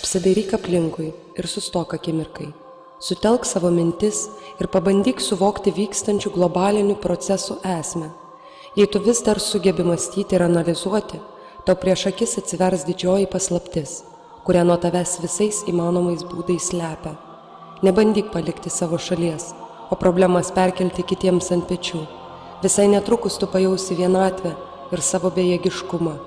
Apsidairyk aplinkui ir sustok akimirkai. Sutelk savo mintis ir pabandyk suvokti vykstančių globalinių procesų esmę. Jei tu vis dar sugebi mąstyti ir analizuoti, tau prieš akis atsivers didžioji paslaptis, kurią nuo tavęs visais įmanomais būdais slepia. Nebandyk palikti savo šalies, o problemas perkelti kitiems ant pečių. Visai netrukus tu pajausi vienatvę ir savo bejėgiškumą.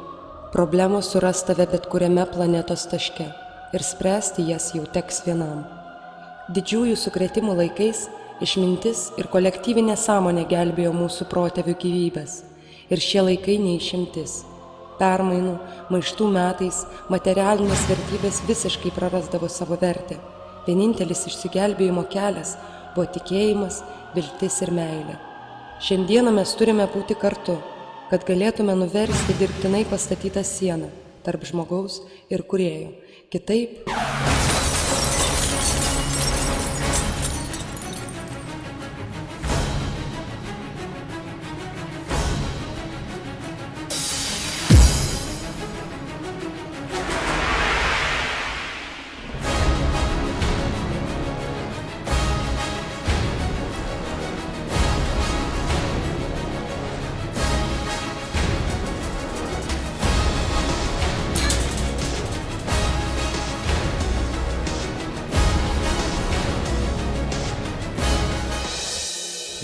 Problemos suras tave bet kuriame planetos taške ir spręsti jas jau teks vienam. Didžiųjų sukrėtimų laikais išmintis ir kolektyvinė sąmonė gelbėjo mūsų protėvių gyvybės. Ir šie laikai neišimtis. Permainų, maištų metais materialinės vertybės visiškai prarasdavo savo vertę. Vienintelis išsigelbėjimo kelias buvo tikėjimas, viltis ir meilė. Šiandieną mes turime būti kartu, kad galėtume nuversti dirbtinai pastatytą sieną tarp žmogaus ir kūrėjo. Kitaip...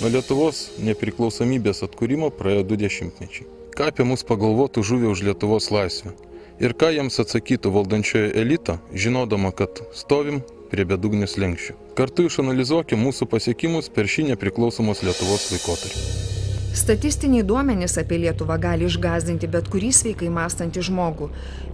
Nuo Lietuvos nepriklausomybės atkūrimo praėjo 2 dešimtmečiai. Ką apie mus pagalvotų žuvę už Lietuvos laisvę? Ir ką jiems atsakytų valdančiojo elito, žinodama, kad stovim prie bedugnės slenksčių? Kartu išanalizuokim mūsų pasiekimus per šį nepriklausomos Lietuvos laikotarpį. Statistiniai duomenys apie Lietuvą gali išgąsdinti bet kurį sveikai mąstantį žmogų.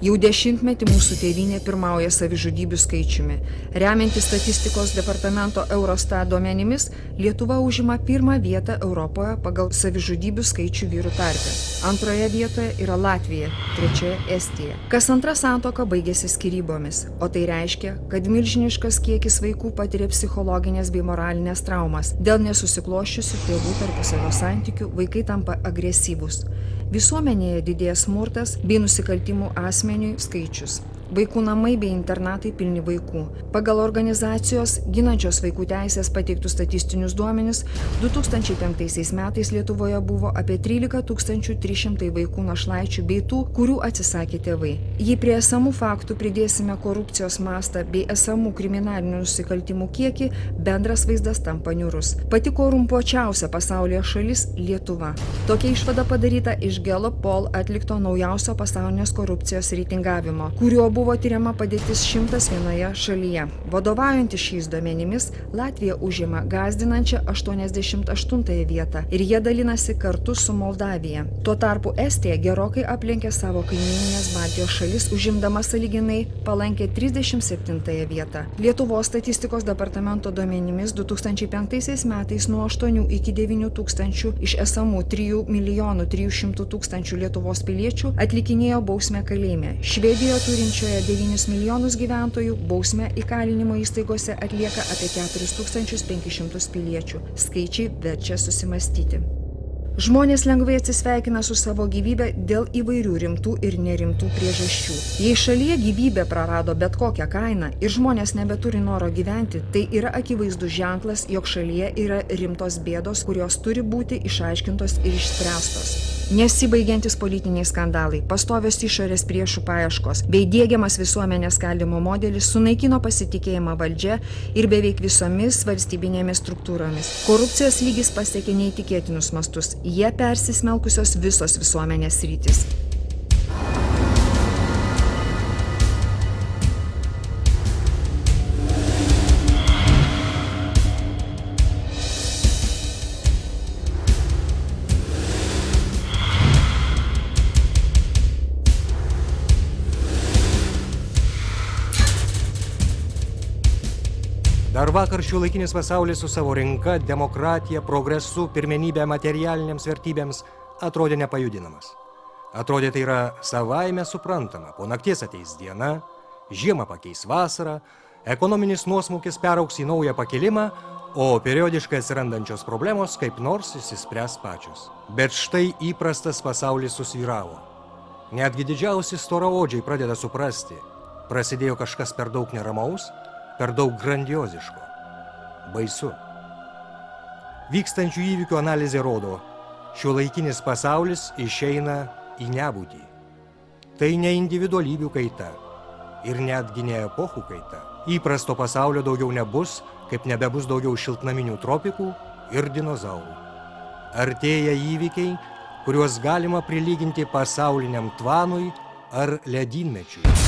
Jau 10-metį mūsų tėvynė pirmauja savižudybių skaičiumi. Remiantis statistikos departamento Eurostat duomenimis, Lietuva užima 1. vietą Europoje pagal savižudybių skaičių vyrų tarpe. 2. vietoje yra Latvija, 3. Estija. Kas antra santuoka baigėsi skyrybomis, o tai reiškia, kad milžiniškas kiekis vaikų patiria psichologinės bei moralinės traumas. Dėl nesusiklosčiusių tėvų tarpusavio santykių vaikai tampa agresyvūs. Visuomenėje didėja smurtas bei nusikaltimų asmeniui skaičius. Vaikų namai bei internatai pilni vaikų. Pagal organizacijos ginančios vaikų teisės pateiktus statistinius duomenis, 2005 metais Lietuvoje buvo apie 13 300 vaikų našlaičių bei tų, kurių atsisakė tėvai. Jei prie esamų faktų pridėsime korupcijos mastą bei esamų kriminalinių nusikaltimų kiekį, bendras vaizdas tampa niūrus. Pati korumpuočiausia pasaulyje šalis – Lietuva. Tokia išvada padaryta iš Gallup Poll atlikto naujausio pasaulinės korupcijos reitingavimo, kuriuo buvo tyriama padėtis 101 šalyje. Vadovaujantis šiais duomenimis, Latvija užima gąsdinančią 88 vietą ir jie dalinasi kartu su Moldavija. Tuo tarpu Estija gerokai aplenkė savo kaimyninės Baltijos šalis, užimdama sąlyginai palankę 37 vietą. Lietuvos statistikos departamento duomenimis 2005 metais nuo 8 iki 9 tūkstančių iš esamų 3 300 000 Lietuvos piliečių atlikinėjo bausmę kalėjime. Švedijoje turinčioje 9 milijonus gyventojų bausmę įkalinimo įstaigose atlieka apie 4500 piliečių. Skaičiai verčia susimastyti. Žmonės lengvai atsisveikina su savo gyvybe dėl įvairių rimtų ir nerimtų priežasčių. Jei šalyje gyvybė prarado bet kokią kainą ir žmonės nebeturi noro gyventi, tai yra akivaizdus ženklas, jog šalyje yra rimtos bėdos, kurios turi būti išaiškintos ir išspręstos. Nesibaigiantis politiniai skandalai, pastovios išorės priešų paieškos bei diegiamas visuomenės skaldymo modelis sunaikino pasitikėjimą valdžia ir beveik visomis valstybinėmis struktūromis. Korupcijos lygis pasiekė neįtikėtinus mastus, jie persismelkusios visos visuomenės sritys. Dar vakar šiuolaikinis pasaulis su savo rinka, demokratija, progresu, pirmenybė materialinėms vertybėms atrodė nepajudinamas. Atrodė tai yra savaime suprantama, po nakties ateis diena, žiemą pakeis vasarą, ekonominis nuosmukis peraugs į naują pakilimą, o periodiškai atsirandančios problemos kaip nors išsispręs pačios. Bet štai įprastas pasaulis susvyravo. Netgi didžiausi storaodžiai pradeda suprasti, Prasidėjo kažkas per daug neramaus, per daug grandioziško. Baisu. Vykstančių įvykių analizė rodo, šiuolaikinis pasaulis išeina į nebūtį. Tai ne individualybių kaita ir netgi ne epochų kaita. Įprasto pasaulio daugiau nebus, kaip nebebus daugiau šiltnaminių tropikų ir dinozaurų. Artėja įvykiai, kuriuos galima prilyginti pasauliniam tvanui ar ledynmečiui.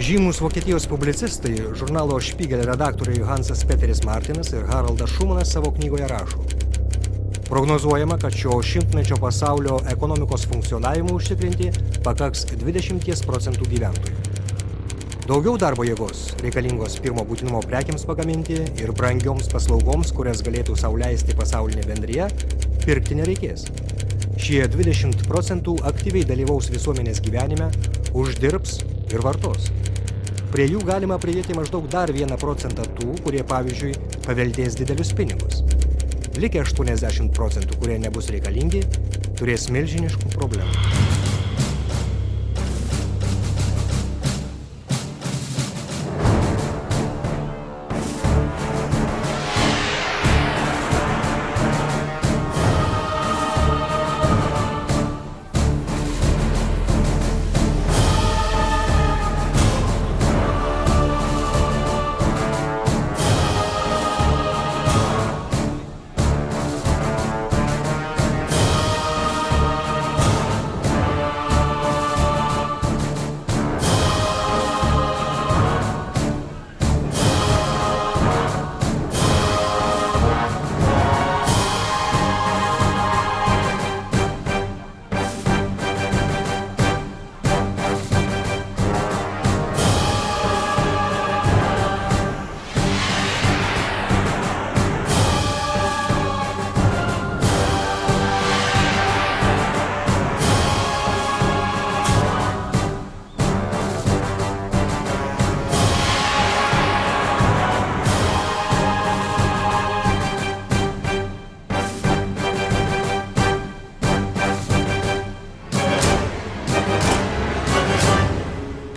Žymus Vokietijos publicistai, žurnalo Špygel redaktoriai Hansas Peteris Martinas ir Haraldas Šumanas savo knygoje rašo. Prognozuojama, kad šio šimtmečio pasaulio ekonomikos funkcionavimui užtikrinti pakaks 20% gyventojų. Daugiau darbo jėgos reikalingos pirmo būtinumo prekiams pagaminti ir brangioms paslaugoms, kurias galėtų sau leisti pasaulinė bendrija, pirkti nereikės. Šie 20% aktyviai dalyvaus visuomenės gyvenime, uždirbs ir vartos. Prie jų galima pridėti maždaug dar 1% tų, kurie, pavyzdžiui, paveldės didelius pinigus. Likę 80%, kurie nebus reikalingi, turės milžiniškų problemų.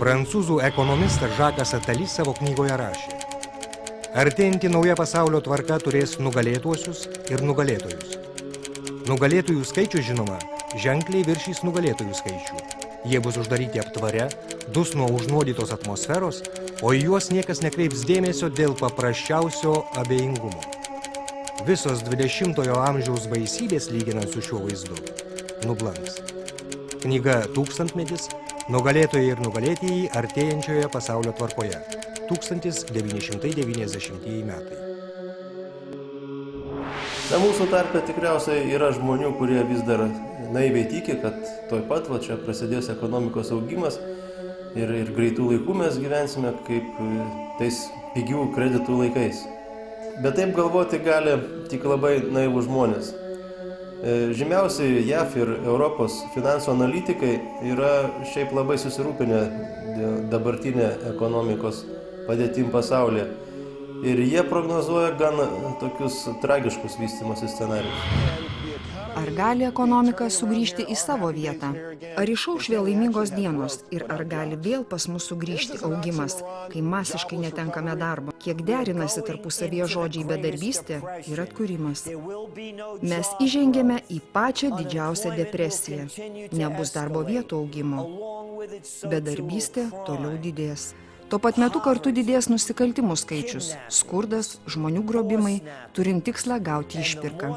Prancūzų ekonomistas Žakas Atali savo knygoje rašė: artėjanti nauja pasaulio tvarka turės nugalėtuosius ir nugalėtojus. Nugalėtojų skaičius, žinoma, ženkliai viršys nugalėtojų skaičių. Jie bus uždaryti aptvare, dus nuo užnuodytos atmosferos, o į juos niekas nekreips dėmesio dėl paprasčiausio abejingumo. Visos 20-ojo amžiaus baisybės, lyginant su šiuo vaizdu, nublanks. Knyga Tūkstantmetis, nugalėtojai ir nugalėtieji artėjančioje pasaulio tvarkoje. 1990 metai. Na, mūsų tarpe tikriausiai yra žmonių, kurie vis dar naiviai tiki, kad toj pat čia prasidės ekonomikos augimas ir greitų laikų mes gyvensime kaip tais pigių kreditų laikais. Bet taip galvoti gali tik labai naivūs žmonės. Žymiausi JAV ir Europos finansų analitikai yra šiaip labai susirūpinę dabartinę ekonomikos padėtim pasaulyje. Ir jie prognozuoja gan tokius tragiškus vystymosi scenarijus. Ar gali ekonomika sugrįžti į savo vietą? Ar išauš vėl laimingos dienos ir ar gali vėl pas mus sugrįžti augimas, kai masiškai netenkame darbo? Kiek derinasi tarpusavyje žodžiai bedarbystė ir atkūrimas? Mes įžengėme į pačią didžiausią depresiją. Nebus darbo vietų augimo. Bedarbystė toliau didės. Tuo pat metu kartu didės nusikaltimų skaičius, skurdas, žmonių grobimai, turint tikslą gauti išpirką.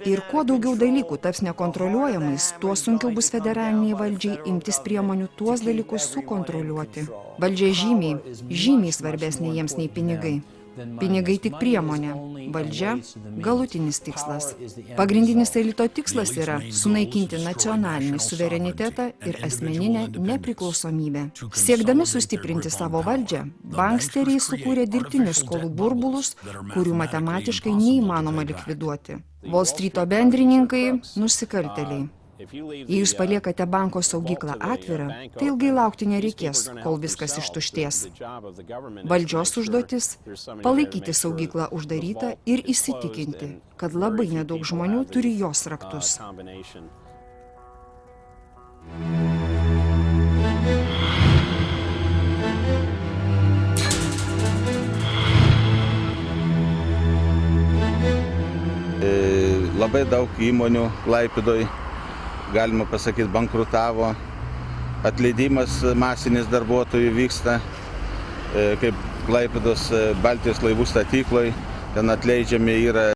Ir kuo daugiau dalykų taps nekontroliuojamais, tuo sunkiau bus federaliniai valdžiai imtis priemonių tuos dalykus sukontroliuoti. Valdžia žymiai svarbesnė jiems nei pinigai. Pinigai tik priemonė, valdžia galutinis tikslas. Pagrindinis elito tikslas yra sunaikinti nacionalinį suverenitetą ir asmeninę nepriklausomybę. Siekdami sustiprinti savo valdžią, banksteriai sukūrė dirbtinius skolų burbulus, kurių matematiškai neįmanoma likviduoti. Wall Streeto bendrininkai – nusikaltėliai. Jei jūs paliekate banko saugyklą atvirą, tai ilgai laukti nereikės, kol viskas ištuštės. Valdžios užduotis – palaikyti saugyklą uždarytą ir įsitikinti, kad labai nedaug žmonių turi jos raktus. Labai daug įmonių Klaipėdoje, galima pasakyti, bankrutavo, atleidimas masinis darbuotojų vyksta, kaip Klaipėdos Baltijos laivų statykloje, ten atleidžiami yra